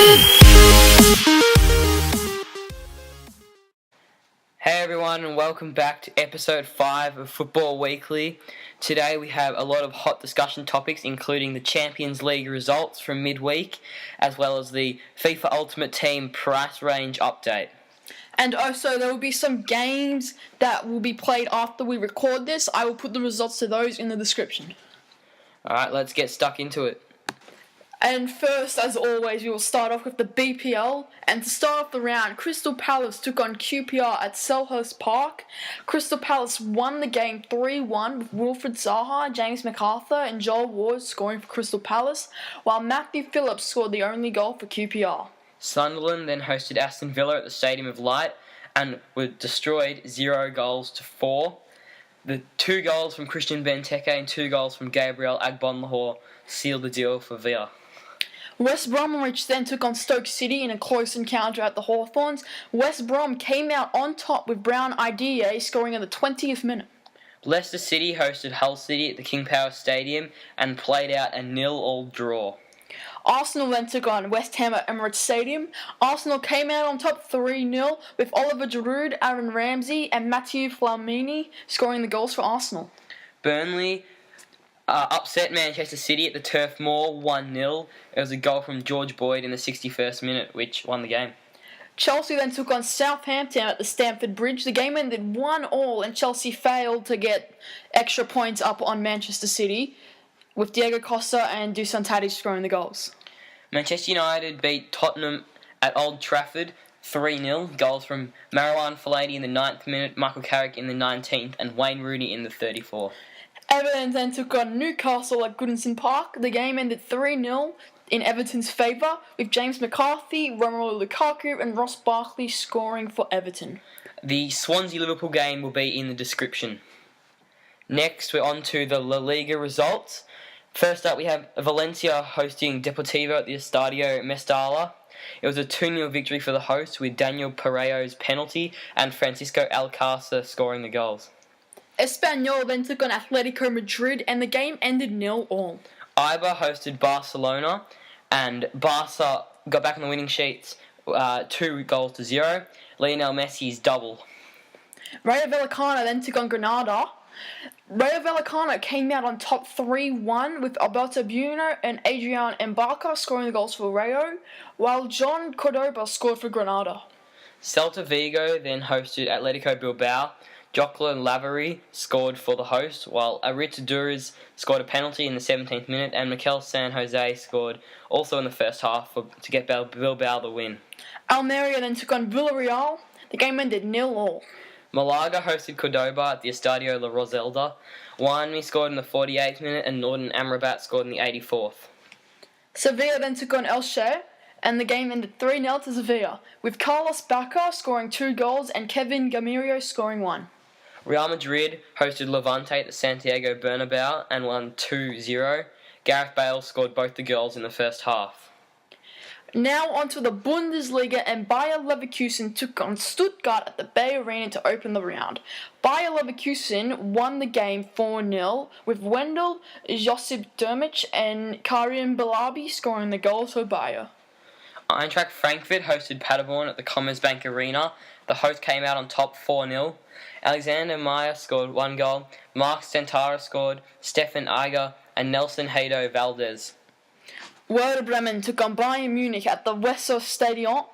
Hey everyone, and welcome back to episode 5 of Football Weekly. Today we have a lot of hot discussion topics, including the Champions League results from midweek, as well as the FIFA Ultimate Team price range update. And also there will be some games that will be played after we record this. I will put the results to those in the description. Alright, let's get stuck into it. And first, as always, we will start off with the BPL. And to start off the round, Crystal Palace took on QPR at Selhurst Park. Crystal Palace won the game 3-1 with Wilfred Zaha, James MacArthur and Joel Ward scoring for Crystal Palace, while Matthew Phillips scored the only goal for QPR. Sunderland then hosted Aston Villa at the Stadium of Light and were destroyed 0-4. The 2 goals from Christian Benteke and 2 goals from Gabriel Agbonlahor sealed the deal for Villa. West Bromwich then took on Stoke City in a close encounter at the Hawthorns. West Brom came out on top with Brown Idea scoring in the 20th minute. Leicester City hosted Hull City at the King Power Stadium and played out a 0-0 draw. Arsenal then took on West Ham at Emirates Stadium. Arsenal came out on top 3-0 with Oliver Giroud, Aaron Ramsey and Mathieu Flamini scoring the goals for Arsenal. Burnley upset Manchester City at the Turf Moor 1-0. It was a goal from George Boyd in the 61st minute, which won the game. Chelsea then took on Southampton at the Stamford Bridge. The game ended 1-1 and Chelsea failed to get extra points up on Manchester City, with Diego Costa and Dusan Tadic scoring the goals. Manchester United beat Tottenham at Old Trafford 3-0. Goals from Marouane Fellaini in the 9th minute, Michael Carrick in the 19th and Wayne Rooney in the 34th. Everton then took on Newcastle at Goodison Park. The game ended 3-0 in Everton's favour, with James McCarthy, Romelu Lukaku and Ross Barkley scoring for Everton. The Swansea-Liverpool game will be in the description. Next, we're on to the La Liga results. First up, we have Valencia hosting Deportivo at the Estadio Mestalla. It was a 2-0 victory for the hosts, with Daniel Pereira's penalty and Francisco Alcácer scoring the goals. Espanyol then took on Atletico Madrid and the game ended 0-0. Eibar hosted Barcelona and Barca got back on the winning sheets 2-0. Lionel Messi's double. Rayo Vallecano then took on Granada. Rayo Vallecano came out on top 3-1 with Alberto Bueno and Adrian Embarca scoring the goals for Rayo, while John Cordoba scored for Granada. Celta Vigo then hosted Atletico Bilbao. Jocelyn Lavery scored for the host, while Aritz Duriz scored a penalty in the 17th minute, and Mikel San Jose scored also in the first half to get Bilbao the win. Almeria then took on Villarreal. The game ended 0-0. Malaga hosted Cordoba at the Estadio La Roselda. Wanmi scored in the 48th minute, and Norton Amrabat scored in the 84th. Sevilla then took on Elche, and the game ended 3-0 to Sevilla, with Carlos Bacca scoring 2 goals and Kevin Gamirio scoring 1. Real Madrid hosted Levante at the Santiago Bernabeu and won 2-0. Gareth Bale scored both the goals in the first half. Now onto the Bundesliga, and Bayer Leverkusen took on Stuttgart at the Bay Arena to open the round. Bayer Leverkusen won the game 4-0, with Wendell, Josip Dermich and Karim Belabi scoring the goals for Bayer. Eintracht Frankfurt hosted Paderborn at the Commerzbank Arena. The host came out on top 4-0. Alexander Meyer scored 1 goal, Mark Stentara scored, Stefan Eiger and Nelson Hado Valdez. Werder Bremen took on Bayern Munich at the Weser Stadion.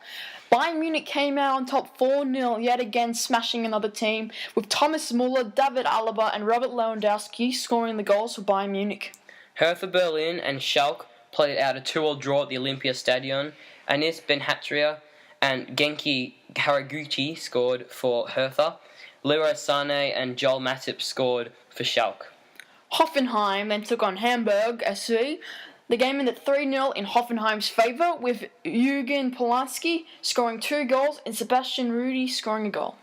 Bayern Munich came out on top 4-0, yet again smashing another team, with Thomas Muller, David Alaba and Robert Lewandowski scoring the goals for Bayern Munich. Hertha Berlin and Schalke played out a 2-2 draw at the Olympia Stadion. Anis Benhatria and Genki Haraguchi scored for Hertha. Leroy Sané and Joel Matip scored for Schalke. Hoffenheim then took on Hamburg SC. The game ended 3-0 in Hoffenheim's favour, with Eugen Polanski scoring 2 goals and Sebastian Rudy scoring a goal.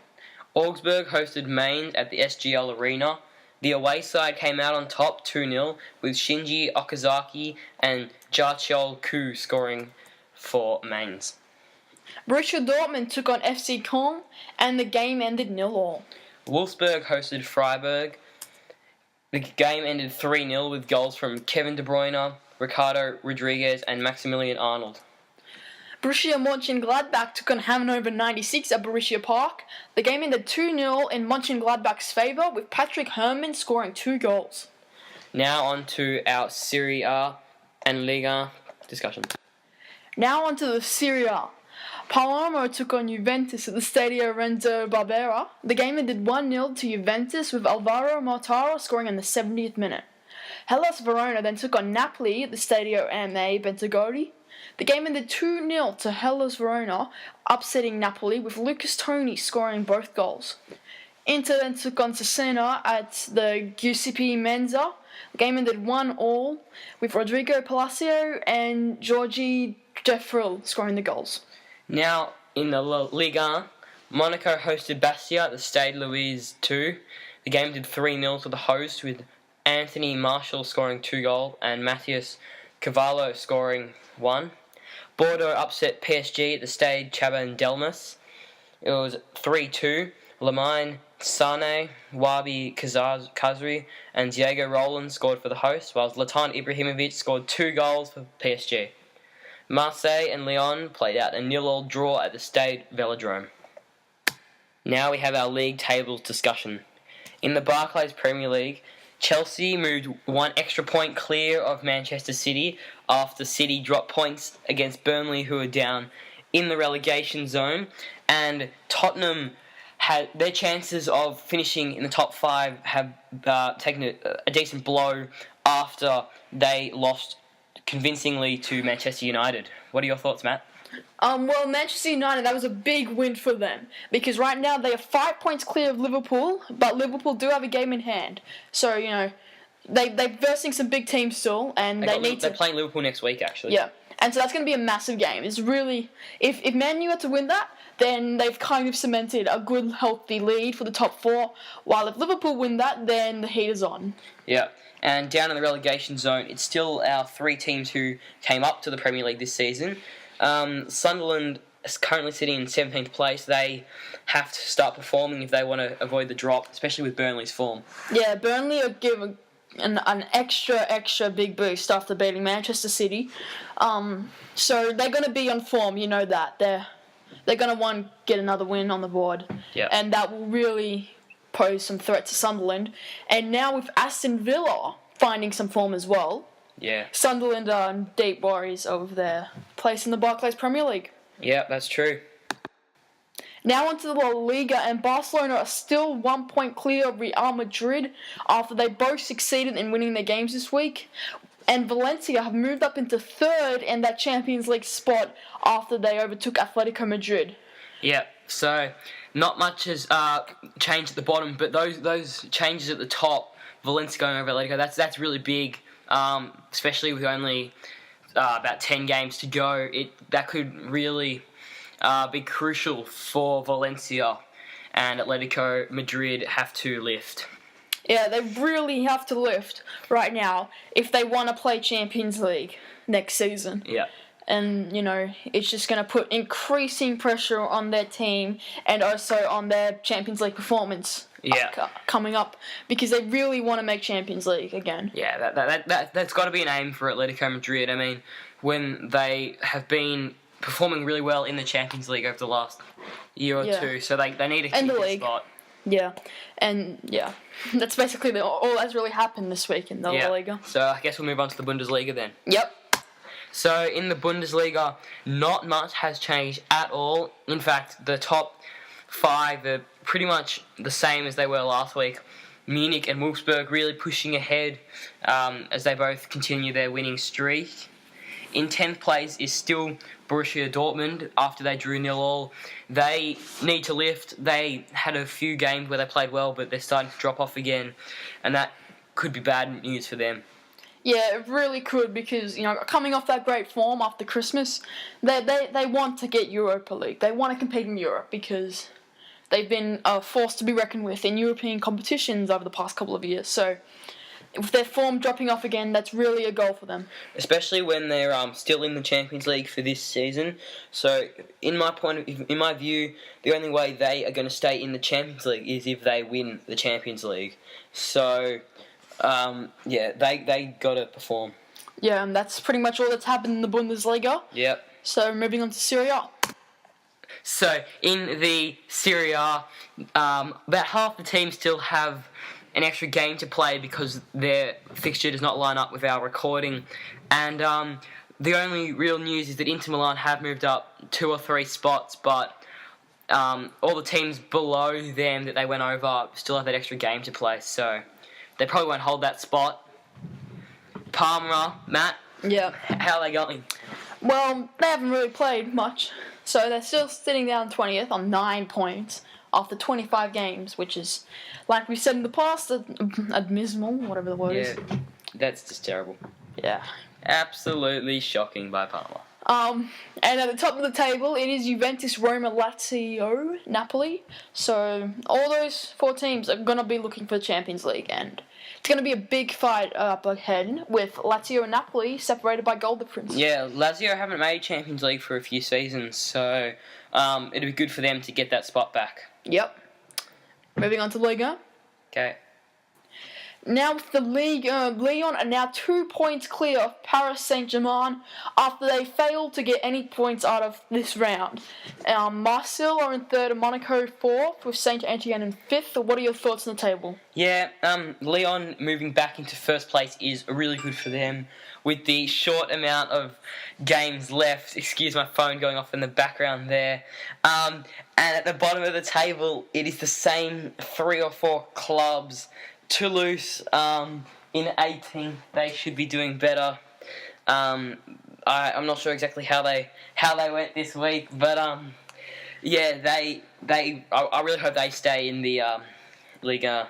Augsburg hosted Mainz at the SGL Arena. The away side came out on top 2-0, with Shinji Okazaki and Jarchol Ku scoring for Mainz. Borussia Dortmund took on FC Köln, and the game ended 0-0. Wolfsburg hosted Freiburg. The game ended 3-0 with goals from Kevin De Bruyne, Ricardo Rodriguez and Maximilian Arnold. Borussia Mönchengladbach took on Hannover 96 at Borussia Park. The game ended 2-0 in Mönchengladbach's favour, with Patrick Herrmann scoring 2 goals. Now on to our Serie A and Liga discussion. Now on to the Serie A. Palermo took on Juventus at the Stadio Renzo Barbera. The game ended 1-0 to Juventus, with Alvaro Mortara scoring in the 70th minute. Hellas Verona then took on Napoli at the Stadio M.A. Bentegodi. The game ended 2-0 to Hellas Verona, upsetting Napoli, with Lucas Toni scoring both goals. Inter then took on Cesena at the Giuseppe Meazza. The game ended 1-1, with Rodrigo Palacio and Georgi Defril scoring the goals. Now, in the Liga, Monaco hosted Bastia at the Stade Louis II. The game did 3-0 to the host, with Anthony Martial scoring 2 goals and Matthias Cavallo scoring 1. Bordeaux upset PSG at the Stade Chaban Delmas. It was 3-2. Lamine Sane, Wabi Kazri and Diego Roland scored for the host, while Zlatan Ibrahimovic scored 2 goals for PSG. Marseille and Lyon played out a 0-0 draw at the Stade Velodrome. Now we have our league tables discussion. In the Barclays Premier League, Chelsea moved 1 extra point clear of Manchester City after City dropped points against Burnley, who are down in the relegation zone, and Tottenham had their chances of finishing in the top 5 have taken a decent blow after they lost convincingly to Manchester United. What are your thoughts, Matt? Well, Manchester United, that was a big win for them, because right now they are 5 points clear of Liverpool, but Liverpool do have a game in hand. So, they're versing some big teams still, and they're playing Liverpool next week, actually. Yeah, and so that's going to be a massive game. It's really, if Man U had to win that, then they've kind of cemented a good, healthy lead for the top 4, while if Liverpool win that, then the heat is on. Yeah. And down in the relegation zone, it's still our 3 teams who came up to the Premier League this season. Sunderland is currently sitting in 17th place. They have to start performing if they want to avoid the drop, especially with Burnley's form. Yeah, Burnley are given an extra big boost after beating Manchester City. So they're going to be on form, you know that. They're going to get another win on the board. Yeah. And that will really pose some threat to Sunderland. And now with Aston Villa finding some form as well, yeah, Sunderland are in deep worries of their place in the Barclays Premier League. Yeah, that's true. Now onto the La Liga, and Barcelona are still 1 point clear of Real Madrid after they both succeeded in winning their games this week. And Valencia have moved up into 3rd in that Champions League spot after they overtook Atletico Madrid. Yeah, so not much has changed at the bottom, but those changes at the top, Valencia going over Atletico, that's really big, especially with only about 10 games to go. That could really be crucial for Valencia, and Atletico Madrid have to lift. Yeah, they really have to lift right now if they want to play Champions League next season. Yeah. And, it's just going to put increasing pressure on their team and also on their Champions League performance coming up, because they really want to make Champions League again. Yeah, that's got to be an aim for Atletico Madrid. I mean, when they have been performing really well in the Champions League over the last year or two, so they need to keep their spot. Yeah, and that's basically all that's really happened this week in the La Liga. So I guess we'll move on to the Bundesliga then. Yep. So in the Bundesliga, not much has changed at all. In fact, the top 5 are pretty much the same as they were last week. Munich and Wolfsburg really pushing ahead as they both continue their winning streak. In 10th place is still Borussia Dortmund after they drew 0-0. They need to lift. They had a few games where they played well, but they're starting to drop off again, and that could be bad news for them. Yeah, it really could, because coming off that great form after Christmas, they want to get Europa League. They want to compete in Europe because they've been forced to be reckoned with in European competitions over the past couple of years. So, with their form dropping off again, that's really a goal for them. Especially when they're still in the Champions League for this season. So, in my view, the only way they are going to stay in the Champions League is if they win the Champions League. So, they got to perform. Yeah, and that's pretty much all that's happened in the Bundesliga. Yep. So moving on to Serie A. So in the Serie A, about half the teams still have an extra game to play because their fixture does not line up with our recording. And the only real news is that Inter Milan have moved up 2 or 3 spots, but all the teams below them that they went over still have that extra game to play, so they probably won't hold that spot. Parma, Matt, Yeah. how are they going? Well, they haven't really played much, so they're still sitting down 20th on 9 points after 25 games, which is, like we said in the past, abysmal, whatever the word is. Yeah, that's just terrible. Yeah. Absolutely shocking by Parma. And at the top of the table, it is Juventus, Roma, Lazio, Napoli. So all those 4 teams are going to be looking for the Champions League, and it's going to be a big fight up ahead with Lazio and Napoli separated by goal difference. Yeah, Lazio haven't made Champions League for a few seasons, so it'd be good for them to get that spot back. Yep. Moving on to Liga. Okay. Now with the league, Lyon are now 2 points clear of Paris Saint-Germain after they failed to get any points out of this round. Marseille are in 3rd and Monaco 4th, with Saint-Etienne in 5th. What are your thoughts on the table? Yeah, Lyon moving back into first place is really good for them. With the short amount of games left, excuse my phone going off in the background there, and at the bottom of the table, it is the same 3 or 4 clubs. Toulouse in 18th, they should be doing better. I'm not sure exactly how they went this week, but yeah, I really hope they stay in the Liga.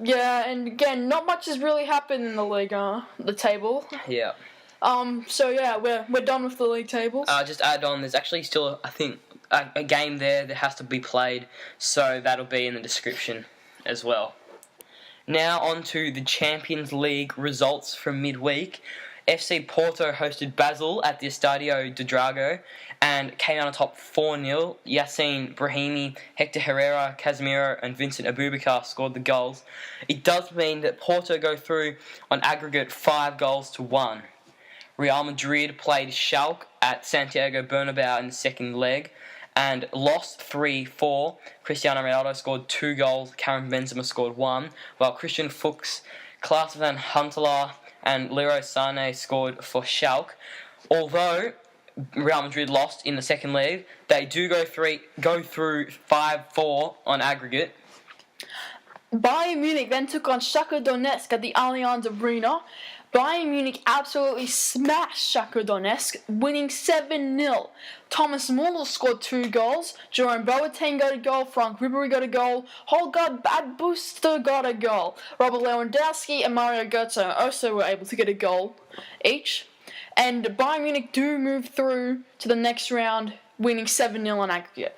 Yeah, and again, not much has really happened in the Liga, the table. Yeah. So yeah, we're done with the league tables. Just add on, there's actually still, I think, a game there that has to be played, so that'll be in the description as well. Now on to the Champions League results from midweek. FC Porto hosted Basel at the Estadio de Dragao and came out on top 4-0. Yassine Brahimi, Hector Herrera, Casemiro and Vincent Abubakar scored the goals. It does mean that Porto go through on aggregate 5-1. Real Madrid played Schalke at Santiago Bernabeu in the second leg and lost 3-4. Cristiano Ronaldo scored 2 goals, Karim Benzema scored 1, while Christian Fuchs, Klaas van Huntelaar and Leroy Sané scored for Schalke. Although Real Madrid lost in the second leg, they do go through 5-4 on aggregate. Bayern Munich then took on Shakhtar Donetsk at the Allianz Arena. Bayern Munich absolutely smashed Shakhtar Donetsk, winning 7-0. Thomas Muller scored 2 goals, Jerome Boateng got a goal, Frank Ribery got a goal, Holger Badbuster got a goal, Robert Lewandowski and Mario Götze also were able to get a goal each. And Bayern Munich do move through to the next round, winning 7-0 on aggregate.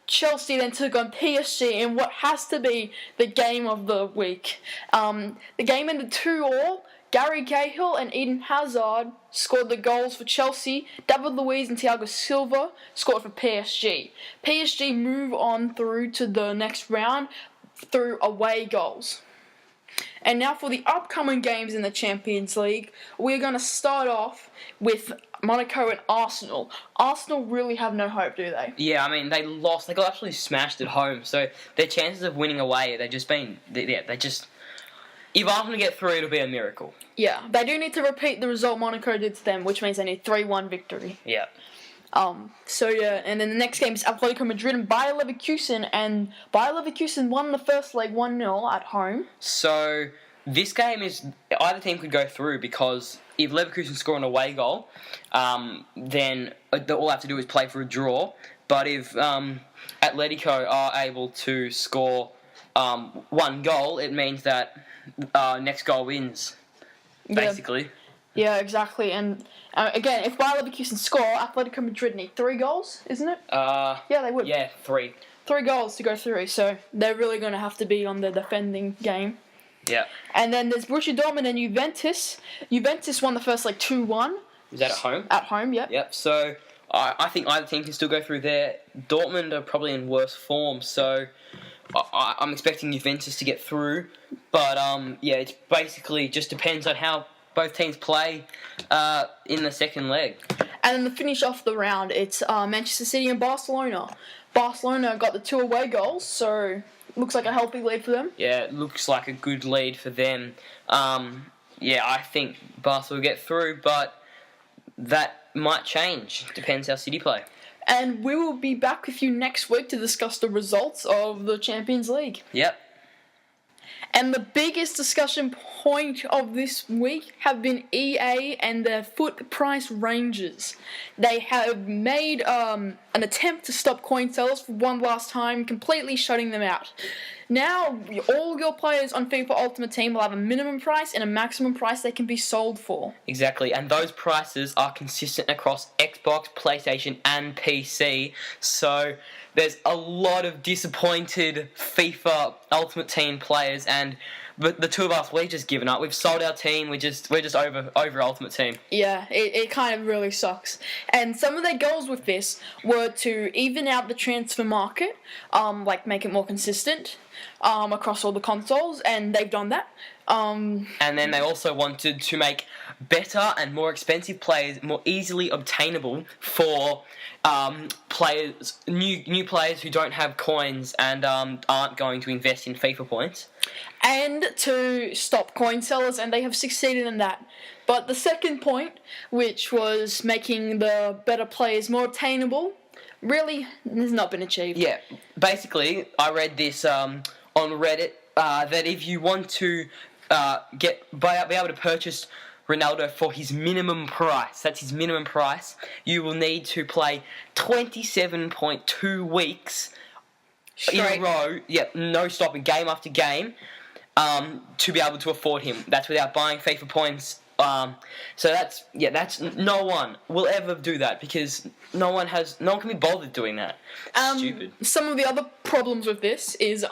Chelsea then took on PSG in what has to be the game of the week. The game ended 2-2. Gary Cahill and Eden Hazard scored the goals for Chelsea. David Luiz and Thiago Silva scored for PSG. PSG move on through to the next round through away goals. And now for the upcoming games in the Champions League, we're going to start off with Monaco and Arsenal. Arsenal really have no hope, do they? Yeah, I mean, they lost. They got absolutely smashed at home. So their chances of winning away, if Arsenal get through, it'll be a miracle. Yeah, they do need to repeat the result Monaco did to them, which means they need 3-1 victory. Yeah. So yeah, and then the next game is Atletico Madrid and Bayer Leverkusen, and Bayer Leverkusen won the first leg 1-0 at home. So this game is either team could go through because if Leverkusen score an away goal, then all they have to do is play for a draw. But if Atletico are able to score 1 goal, it means that next goal wins, basically. Yeah, exactly. And again, if Bayer Leverkusen score, Atletico Madrid need 3 goals, isn't it? Yeah, they would. Yeah, 3. 3 goals to go through, so they're really going to have to be on the defending game. Yeah. And then there's Borussia Dortmund and Juventus. Juventus won the first leg 2-1. Is that at home? At home, yep. Yep. So I think either team can still go through there. Dortmund are probably in worse form, so I'm expecting Juventus to get through. But yeah, it's basically just depends on how both teams play in the second leg. And then to finish off the round, it's Manchester City and Barcelona. Barcelona got the 2 away goals, so looks like a healthy lead for them. Yeah, it looks like a good lead for them. I think Barca will get through, but that might change. Depends how City play. And we will be back with you next week to discuss the results of the Champions League. Yep. And the biggest discussion point of this week have been EA and their foot price ranges. They have made an attempt to stop coin sellers for one last time, completely shutting them out. Now, all your players on FIFA Ultimate Team will have a minimum price and a maximum price they can be sold for. Exactly, and those prices are consistent across Xbox, PlayStation, and PC. So there's a lot of disappointed FIFA Ultimate Team players, and the two of us, we've just given up. We've sold our team. We're just over Ultimate Team. Yeah, it kind of really sucks. And some of their goals with this were to even out the transfer market, make it more consistent across all the consoles, and they've done that. And then they also wanted to make better and more expensive players more easily obtainable for players, new players who don't have coins and aren't going to invest in FIFA points. And to stop coin sellers, and they have succeeded in that. But the second point, which was making the better players more obtainable, really has not been achieved. Yeah, basically, I read this on Reddit that if you want to be able to purchase Ronaldo for his minimum price, that's his minimum price, you will need to play 27.2 weeks Straight. in a row, no stopping, game after game, to be able to afford him. That's without buying FIFA points. So that's no one will ever do that because no one can be bothered doing that. Stupid. Some of the other problems with this is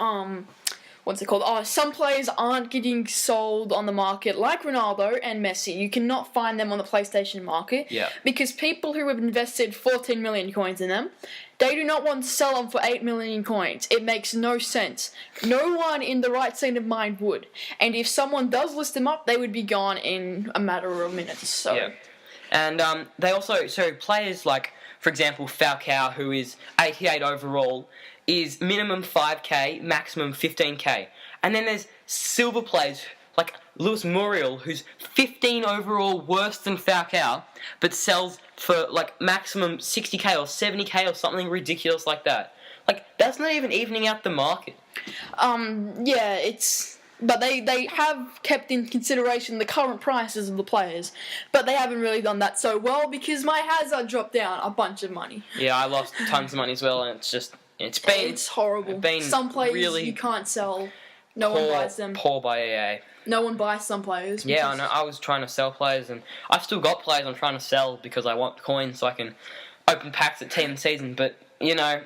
what's it called? Some players aren't getting sold on the market, like Ronaldo and Messi. You cannot find them on the PlayStation market. Yeah. Because people who have invested 14 million coins in them, they do not want to sell them for 8 million coins. It makes no sense. No one in the right state of mind would. And if someone does list them up, they would be gone in a matter of minutes. So. Yeah. And they also, players like, for example, Falcao, who is 88 overall, is minimum 5k, maximum 15k. And then there's silver players like Luis Muriel, who's 15 overall, worse than Falcao, but sells for maximum 60k or 70k or something ridiculous like that. That's not even evening out the market. But they have kept in consideration the current prices of the players, but they haven't really done that so well because my Hazard dropped down a bunch of money. Yeah, I lost tons of money as well, and it's horrible. Some players really you can't sell. No one buys them. Poor by EA. No one buys some players. Yeah, I know. I was trying to sell players, and I've still got players I'm trying to sell because I want coins so I can open packs at team season. But no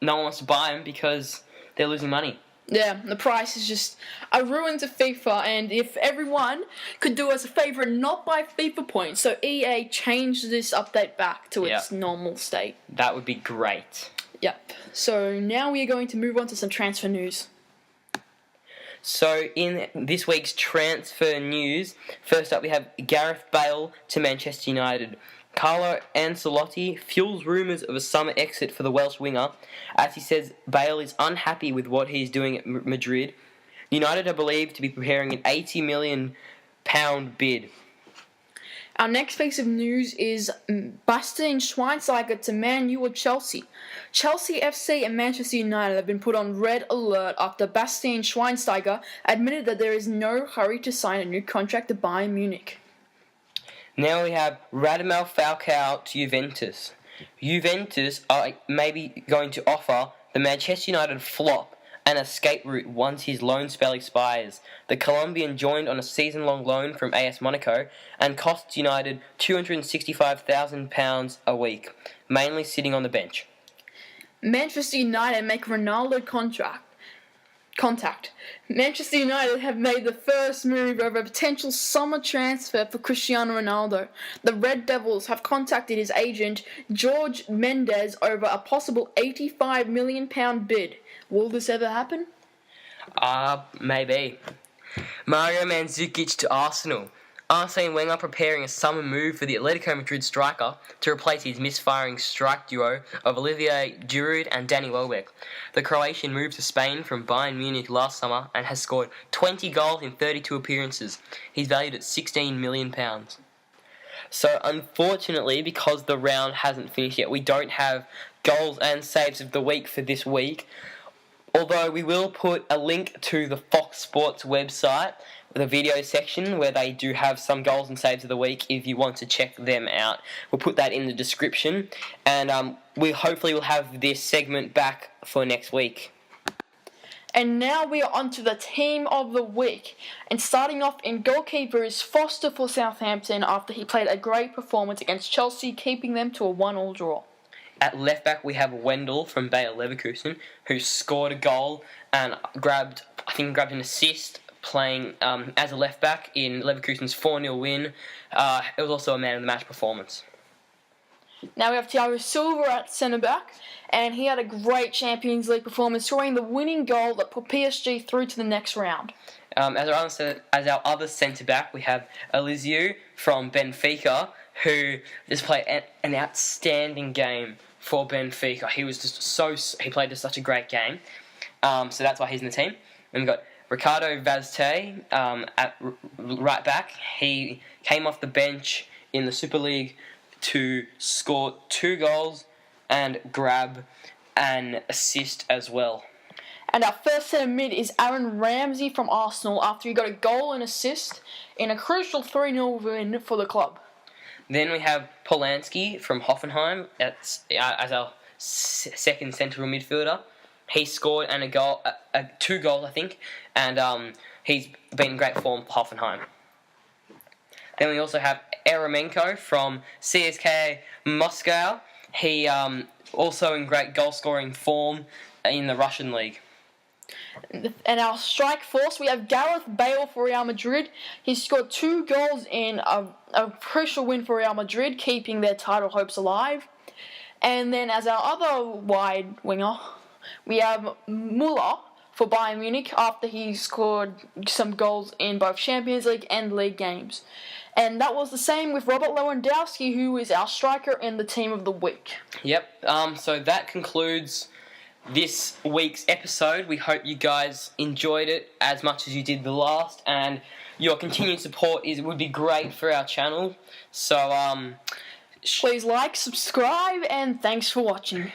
one wants to buy them because they're losing money. Yeah, the price is just a ruin to FIFA, and if everyone could do us a favour and not buy FIFA points, so EA changed this update back to its normal state. That would be great. Yep. So now we are going to move on to some transfer news. So in this week's transfer news, first up we have Gareth Bale to Manchester United. Carlo Ancelotti fuels rumours of a summer exit for the Welsh winger, as he says Bale is unhappy with what he is doing at Madrid. United are believed to be preparing an £80 million bid. Our next piece of news is Bastian Schweinsteiger to Man U or Chelsea. Chelsea FC and Manchester United have been put on red alert after Bastian Schweinsteiger admitted that there is no hurry to sign a new contract to Bayern Munich. Now we have Radamel Falcao to Juventus. Juventus are maybe going to offer the Manchester United flop an escape route once his loan spell expires. The Colombian joined on a season-long loan from AS Monaco and costs United £265,000 a week, mainly sitting on the bench. Manchester United make Ronaldo contact. Manchester United have made the first move over a potential summer transfer for Cristiano Ronaldo. The Red Devils have contacted his agent, Jorge Mendes, over a possible £85 million bid. Will this ever happen? Maybe. Mario Mandzukic to Arsenal. Arsene Wenger preparing a summer move for the Atletico Madrid striker to replace his misfiring strike duo of Olivier Giroud and Danny Welbeck. The Croatian moved to Spain from Bayern Munich last summer and has scored 20 goals in 32 appearances. He's valued at £16 million. So unfortunately, because the round hasn't finished yet, we don't have goals and saves of the week for this week. Although we will put a link to the Fox Sports website, the video section, where they do have some goals and saves of the week if you want to check them out. We'll put that in the description, and we hopefully will have this segment back for next week. And now we are on to the team of the week. And starting off in goalkeeper is Foster for Southampton after he played a great performance against Chelsea, keeping them to a 1-1 draw. At left back we have Wendell from Bayer Leverkusen, who scored a goal and grabbed an assist playing as a left back in Leverkusen's 4-0 win. It was also a man of the match performance. Now we have Thiago Silva at centre back, and he had a great Champions League performance, scoring the winning goal that put PSG through to the next round. As our other centre back, we have LAZIO from Benfica, who just played an outstanding game for Benfica. He played just such a great game. So that's why he's in the team. And we've got Ricardo Vazte at right back. He came off the bench in the Super League to score 2 goals and grab an assist as well. And our first centre mid is Aaron Ramsey from Arsenal after he got a goal and assist in a crucial 3-0 win for the club. Then we have Polanski from Hoffenheim as our second central midfielder. He scored and 2 goals, I think, and he's been in great form for Hoffenheim. Then we also have Eremenko from CSKA Moscow. He also in great goal-scoring form in the Russian league. And our strike force, we have Gareth Bale for Real Madrid. He scored 2 goals in a crucial win for Real Madrid, keeping their title hopes alive. And then as our other wide winger, we have Müller for Bayern Munich after he scored some goals in both Champions League and League games. And that was the same with Robert Lewandowski, who is our striker in the team of the week. Yep, so that concludes this week's episode. We hope you guys enjoyed it as much as you did the last, and your continued support would be great for our channel. So, please like, subscribe, and thanks for watching.